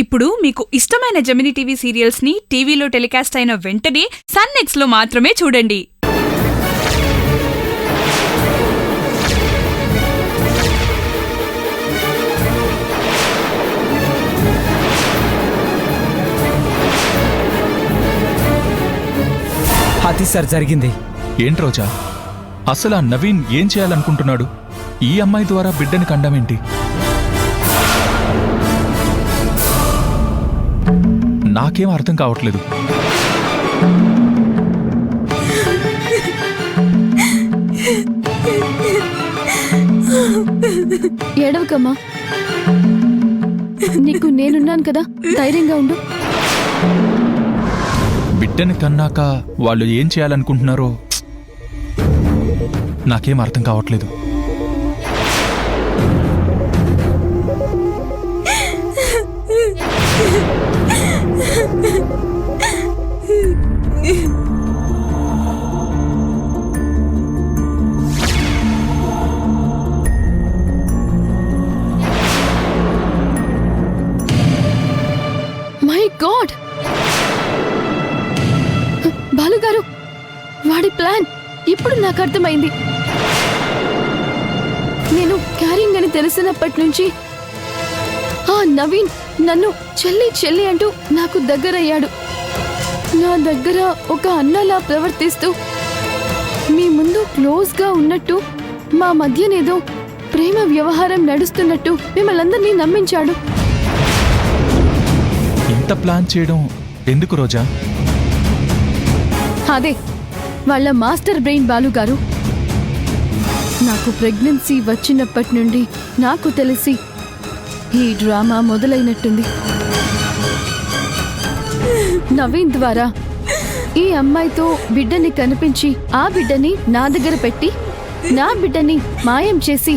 ఇప్పుడు మీకు ఇష్టమైన జెమినీ టీవీ సీరియల్స్ ని టీవీలో టెలికాస్ట్ అయిన వెంటనే సన్ నెక్స్ట్ లో మాత్రమే చూడండి. అది సార్ జరిగింది. ఏంటి రోజా, అసలు ఆ నవీన్ ఏం చేయాలనుకుంటున్నాడు? ఈ అమ్మాయి ద్వారా బిడ్డని కండమేంటి? నాకేం అర్థం కావట్లేదు. ఏడవకమ్మా, నీకు నేనున్నాను కదా, ధైర్యంగా ఉండు. బిడ్డని కన్నాక వాళ్ళు ఏం చేయాలనుకుంటున్నారో నాకేం అర్థం కావట్లేదు. మై గాడ్, బాలుగారు, వాడి ప్లాన్ ఇప్పుడు నాకు అర్థమైంది. నేను క్యారింగ్ అని తెలిసినప్పటి నుంచి ఆ నవీన్ నన్ను చెల్లి చెల్లి అంటూ నాకు దగ్గరయ్యాడు. నా దగ్గర ఒక అన్నలా ప్రవర్తిస్తూ మీ ముందు క్లోజ్గా ఉన్నట్టు, మా మధ్యనేదో ప్రేమ వ్యవహారం నడుస్తున్నట్టు మిమ్మల్ందరినీ నమ్మించాడు. ఇంత ప్లాన్ చేయడం ఎందుకు రోజా? అదే వాళ్ళ మాస్టర్ బ్రెయిన్ బాలుగారు. నాకు ప్రెగ్నెన్సీ వచ్చినప్పటి నుండి నాకు తెలిసి ఈ డ్రామా మొదలైనట్టుంది. నవీన్ ద్వారా ఈ అమ్మాయితో బిడ్డని కనిపించి ఆ బిడ్డని నా దగ్గర పెట్టి నా బిడ్డని మాయం చేసి